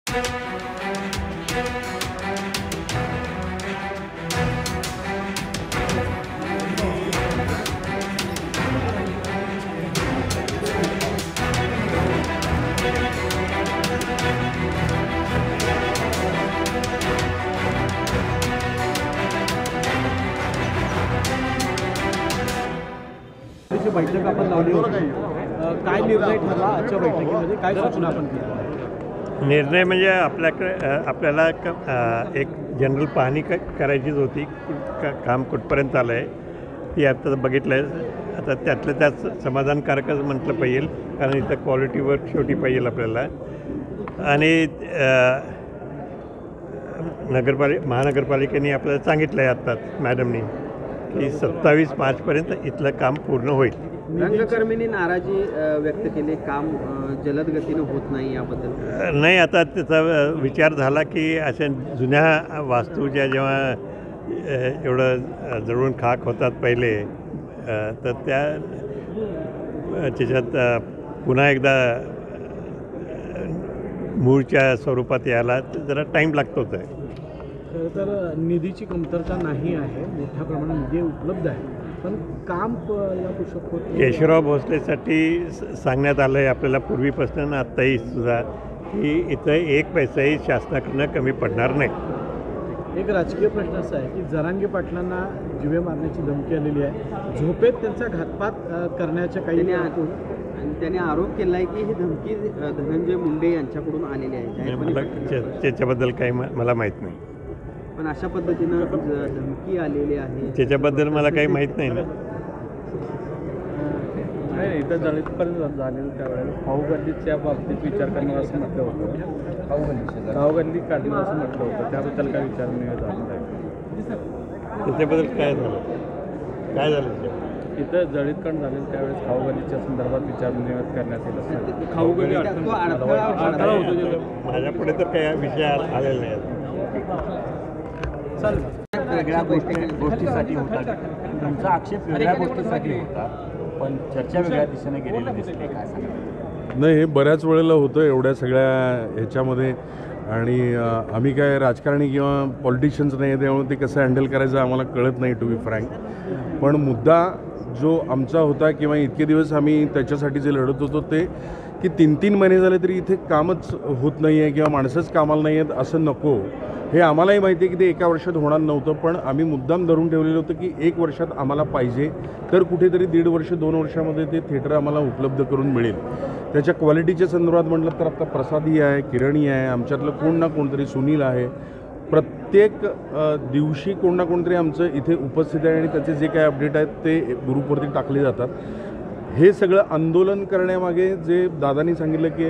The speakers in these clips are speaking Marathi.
बैठक आपण लावली होती, काय निर्णय ठरला आजच्या बैठकीमध्ये, काय सूचना आपण केली? निर्णय म्हणजे आपल्याला एक जनरल पाहणी करायचीच होती, काम कुठपर्यंत आलं आहे ती आता बघितलं आहे. आता त्यातलं त्यात समाधानकारकच म्हटलं पाहिजे, कारण इथं क्वालिटी वर्क शेवटी पाहिजे आपल्याला. आणि महानगरपालिकेने आपल्याला सांगितलं आहे आत्ताच मॅडमनी की 27 मार्चपर्यंत इथलं काम पूर्ण होईल. रंगकर्मींनी नाराजी व्यक्त केली, काम जलद गतीनं होत नाही याबद्दल. नाही, आता त्याचा विचार झाला की अशा जुन्या वास्तूच्या जेव्हा एवढं जळून खाक होतात पहिले, तर त्याच्यात पुन्हा एकदा मूळच्या स्वरूपात यायला जरा टाईम लागतोच आहे. खरं तर निधीची कमतरता नाही आहे, मोठ्या प्रमाणात निधी उपलब्ध आहे, पण काम लागू शकतो. केशवराव भोसलेसाठी सांगण्यात आलं आहे आपल्याला पूर्वीपासून आत्ताही सुद्धा की इथं एक पैसाही शासनाकडनं कमी पडणार नाही. एक राजकीय प्रश्न असा आहे की जरांगे पाटलांना जीवे मारण्याची धमकी आलेली आहे, झोपेत त्यांचा घातपात करण्याच्या काही आणि त्याने आरोप केला आहे की ही धमकी धनंजय मुंडे यांच्याकडून आलेली आहे. मला त्याच्याबद्दल काही मला माहीत नाही, पण अशा पद्धतीनं धमकी आलेली आहे त्याच्याबद्दल मला काही माहीत नाही ना. नाही, इथं दलितपर्यंत झालेलं त्यावेळेला खाऊगल्लीच्या बाबतीत विचार करणार असं म्हटलं होतं. खाऊगल्ली काढणार असं म्हटलं होतं, त्याबद्दल काय विचार नाही झाला. त्याच्याबद्दल काय झालं इथं जळीतकण झालेलं त्यावेळेस खाऊगल्लीच्या संदर्भात विचारविनिमय करण्यात येईल असं. खाऊगल्ली अडथळा होतो. माझ्यापुढे तर काही विषय आलेला नाही. वेगळ्या गोष्टीसाठी होता, तुमचा आक्षेप वेगळ्या गोष्टीसाठी होता, पण चर्चा वेगळ्या दिशेने गेलेली दिसते, काय सांगा? नाही, हे बऱ्याच वेळेला होतं एवढ्या सगळ्या ह्याच्यामध्ये. आणि आम्ही काय राजकारणी किंवा पॉलिटिशियन्स नाही आहे, त्यामुळे ते कसं हँडल करायचं आम्हाला कळत नाही, टू बी फ्रँक. पण मुद्दा जो आमचा होता किंवा इतके दिवस आम्ही त्याच्यासाठी जे लढत होतो ते की 3-3 महिने झाले तरी इथे कामच होत नाही आहे किंवा माणसंच कामाला नाही आहेत, असं नको. हे आम्हालाही माहिती आहे की ते एका वर्षात होणार नव्हतं, पण आम्ही मुद्दाम धरून ठेवलेलं होतं की 1 वर्षात आम्हाला पाहिजे, तर कुठेतरी 1.5 वर्ष 2 वर्षामध्ये ते थिएटर आम्हाला उपलब्ध करून मिळेल. त्याच्या क्वालिटीच्या संदर्भात म्हटलं तर आता प्रसादी आहे, किरणी आहे, आमच्यातलं कोण ना कोणतरी सुनील आहे, प्रत्येक दिवशी कोण ना कोणतरी आमचं इथे उपस्थित आहे आणि त्याचे जे काही अपडेट आहेत ते ग्रुपवरती टाकले जातात. हे सगळं आंदोलन करण्यामागे जे दादांनी सांगितलं की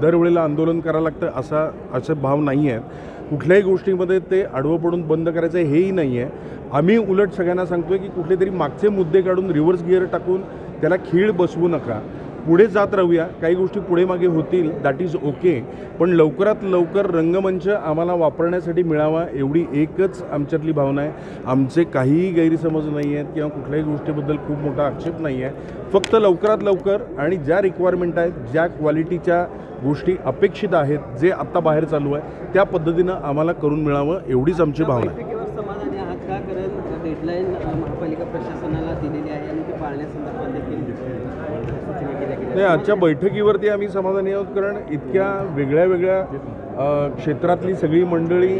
दरवेळेला आंदोलन करावं लागतं असे भाव नाही आहेत. कुठल्याही गोष्टीमध्ये ते आडवं पडून बंद करायचं हेही नाही आहे. आम्ही उलट सगळ्यांना सांगतो आहे की कुठले तरी मागचे मुद्दे काढून रिव्हर्स गिअर टाकून त्याला खीळ बसवू नका, पुढे जात राहूया. काही गोष्टी पुढे मागे होतील, दॅट इज ओके, पण लवकरात लवकर रंगमंच आम्हाला वापरण्यासाठी मिळावा एवढी एकच आमच्यातली भावना आहे. आमचे काहीही गैरसमज नाही आहेत किंवा कुठल्याही गोष्टीबद्दल खूप मोठा आक्षेप नाही आहे. फक्त लवकरात लवकर आणि ज्या रिक्वायरमेंट आहेत, ज्या क्वालिटीच्या गोष्टी अपेक्षित आहेत, जे आत्ता बाहेर चालू आहे त्या पद्धतीनं आम्हाला करून मिळावं एवढीच आमची भावना आहे. समाधानी आहात का? कारण डेडलाईन महापालिका प्रशासनाला दिलेली आहे आणि ती पाळण्यासंदर्भात देखील नाही, आजच्या बैठकीवरती आम्ही समाधानी आहोत, कारण इतक्या वेगळ्या वेगळ्या क्षेत्रातली सगळी मंडळी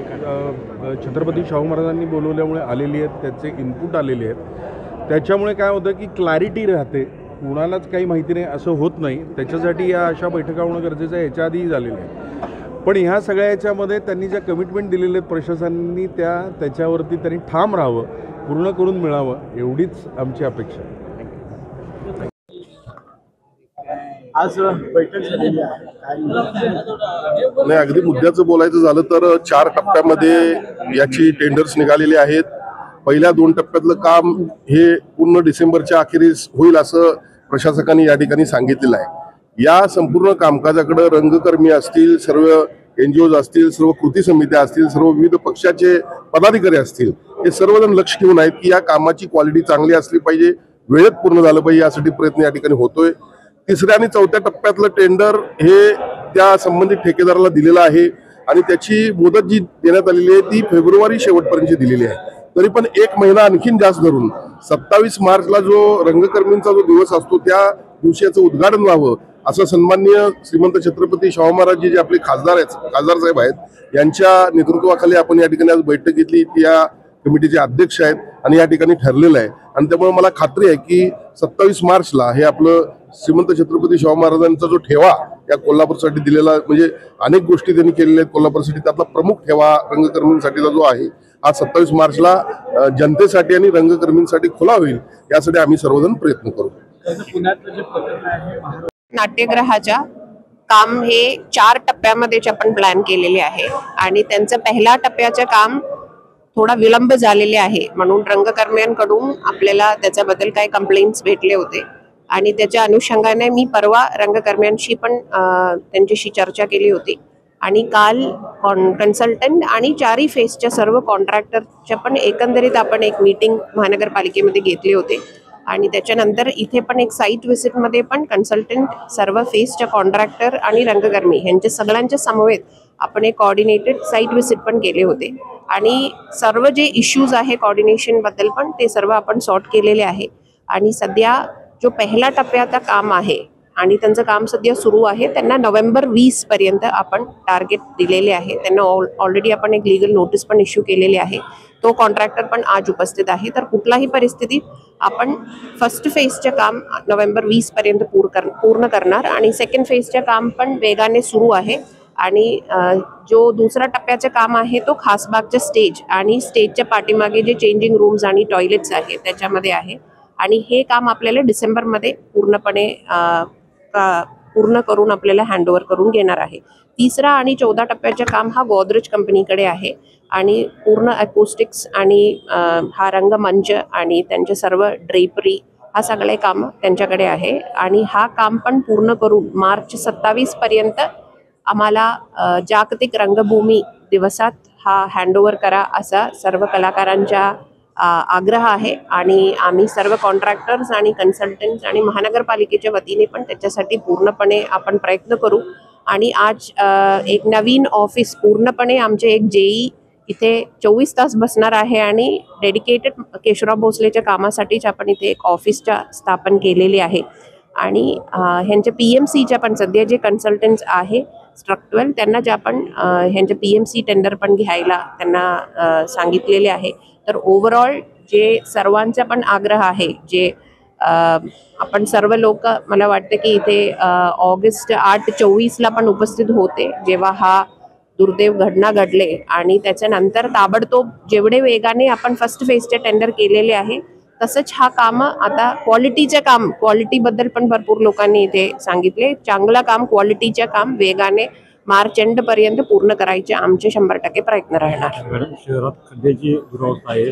छत्रपती शाहू महाराजांनी बोलवल्यामुळे आलेली आहेत, त्याचे इनपुट आलेले आहेत. त्याच्यामुळे काय होतं की क्लॅरिटी राहते, कुणालाच काही माहिती नाही असं होत नाही. त्याच्यासाठी या अशा बैठका होणं गरजेचं आहे, ह्याच्या आधीही झालेलं आहे. पण ह्या सगळ्या याच्यामध्ये त्यांनी ज्या कमिटमेंट दिलेले आहेत प्रशासनाने त्याच्यावरती त्यांनी ठाम राहावं, पूर्ण करून मिळावं एवढीच आमची अपेक्षा आहे. आज बैठक झालेली आहे, नाही, अगदी मुद्द्याचं बोलायचं झालं तर 4 टप्प्यामध्ये याची टेंडर्स निघालेली आहेत. पहिल्या 2 टप्प्यातलं काम हे पूर्ण डिसेंबरच्या अखेरीस होईल असं प्रशासकांनी या ठिकाणी सांगितलेलं आहे. या संपूर्ण कामकाजाकडे रंगकर्मी असतील, सर्व NGOज असतील, सर्व कृती समित्या असतील, सर्व विविध पक्षाचे पदाधिकारी असतील, हे सर्वजण लक्ष ठेवून आहेत की या कामाची क्वालिटी चांगली असली पाहिजे, वेळेत पूर्ण झालं पाहिजे, यासाठी प्रयत्न या ठिकाणी होतोय. तिसऱ्या आणि चौथ्या टप्प्यातलं टेंडर हे त्या संबंधित ठेकेदाराला दिलेलं आहे आणि त्याची मुदत जी देण्यात आलेली आहे ती फेब्रुवारी शेवटपर्यंत दिलेली आहे. तरी पण एक महिना आणखीन जास्त धरून 27 मार्चला जो रंगकर्मींचा जो दिवस असतो त्या दिवशी याचं उद्घाटन व्हावं असं सन्माननीय श्रीमंत छत्रपती शाहू महाराज जे आपले खासदार साहेब आहेत यांच्या नेतृत्वाखाली आपण या ठिकाणी आज बैठक घेतली. त्या कमिटीचे अध्यक्ष आहेत आणि या ठिकाणी ठरलेलं आहे आणि त्यामुळे मला खात्री आहे की 27 मार्चला हे आपलं श्रीमंत छत्रपती शाहू महाराजांचा जो ठेवा या कोल्हापूरसाठी दिलेला म्हणजे अनेक गोष्टी त्यांनी केलेल्या आहेत कोल्हापूरसाठी त्यातला प्रमुख ठेवा रंगकर्मींसाठीचा जो आहे आज 27 मार्चला जनतेसाठी आणि रंगकर्मींसाठी खुला होईल यासाठी आम्ही सर्वजण प्रयत्न करू. नाट्यगृहाच्या काम हे 4 टप्प्यामध्ये आपण प्लॅन केलेले आहे आणि त्यांचं पहिल्या टप्प्याचे काम थोडा विलंब झालेले आहे म्हणून रंगकर्म्यांकडून आपल्याला त्याच्याबद्दल काही कंप्लेंट्स भेटले होते आणि त्याच्या अनुषंगाने मी परवा रंगकर्म्यांशी पण त्यांच्याशी चर्चा केली होती आणि काल कन्सल्टंट आणि 4 फेजच्या सर्व कॉन्ट्रॅक्टरच्या पण एकंदरीत आपण एक मीटिंग महानगरपालिकेमध्ये घेतली होती आणि त्याच्यानंतर इथे पण एक साईट व्हिजिटमध्ये पण कन्सल्टंट सर्व फेजच्या कॉन्ट्रॅक्टर आणि रंगकर्मी यांच्या सगळ्यांच्या समवेत आपण एक कोऑर्डिनेटेड साईट व्हिजिट पण केले होते आणि सर्व जे इश्यूज आहे कोऑर्डिनेशनबद्दल पण ते सर्व आपण सॉर्ट केलेले आहे आणि सध्या जो पहिला टप्प्याचा काम आहे आणि त्यांचं काम सध्या सुरू आहे त्यांना नोव्हेंबर 20 पर्यंत आपण टार्गेट दिलेले आहे. त्यांना ऑलरेडी आपण एक लीगल नोटीस पण इश्यू केलेली आहे. तो कॉन्ट्रॅक्टर पण आज उपस्थित आहे. तर कुठलाही परिस्थितीत आपण फर्स्ट फेजचे काम नोव्हेंबर 20 पर्यंत पूर्ण करणार आणि सेकंड फेजचे काम पण वेगाने सुरू आहे आणि जो दुसरा टप्प्याचे काम आहे तो खासबागच्या स्टेज आणि स्टेजच्या पाठीमागे जे चेंजिंग रूम्स आणि टॉयलेट्स आहे त्याच्यामध्ये आहे आणि हे काम आपल्याला डिसेंबरमध्ये पूर्णपणे पूर्ण करून आपल्याला हँडओव्हर करून घेणार आहे. तिसरा आणि 14 टप्प्याचे काम हा गोदरेज कंपनीकडे आहे आणि पूर्ण अकोस्टिक्स आणि हा रंगमंच आणि त्यांचे सर्व ड्रेपरी हा सगळे काम त्यांच्याकडे आहे आणि हा काम पण पूर्ण करून मार्च 27 पर्यंत आम्हाला जागतिक रंगभूमी दिवसात हा हँडओव्हर करा असा सर्व कलाकारांच्या आग्रह आहे आणि आम्ही सर्व कॉन्ट्रॅक्टर्स आणि कन्सल्टंट्स आणि महानगरपालिकेच्या वतीने पण त्याच्यासाठी पूर्णपणे आपण प्रयत्न करू आणि आज एक नवीन ऑफिस पूर्णपणे आमचे एक जेई इथे 24 तास बसणार आहे आणि डेडिकेटेड केशवराव भोसलेच्या कामासाठीच आपण इथे एक ऑफिसच्या स्थापन केलेली आहे आणि ह्यांच्या PMCच्या पण सध्या जे कन्सल्टंट्स आहे स्ट्रक्चरल त्यांना जे आपण ह्यांच्या PMC टेंडर पण घ्यायला त्यांना सांगितलेले आहे. तर ओव्हरऑल जे सर्वांचा पण आग्रह आहे जे आपण सर्व लोक मला वाटतं की इथे ऑगस्ट 8-24ला पण उपस्थित होते जेव्हा हा दुर्दैव घटना घडले आणि त्याच्यानंतर ताबडतोब जेवढे वेगाने आपण फर्स्ट फेजचे टेंडर केलेले आहे तसंच हा काम आता क्वालिटीचे काम क्वालिटीबद्दल पण भरपूर लोकांनी इथे सांगितले. चांगलं काम क्वालिटीचे काम वेगाने मार्च एंड पर्यंत पूर्ण करायचे आमचे 100% प्रयत्न राहणार. शहरात खड्ड्याची दुरावस्था आहे.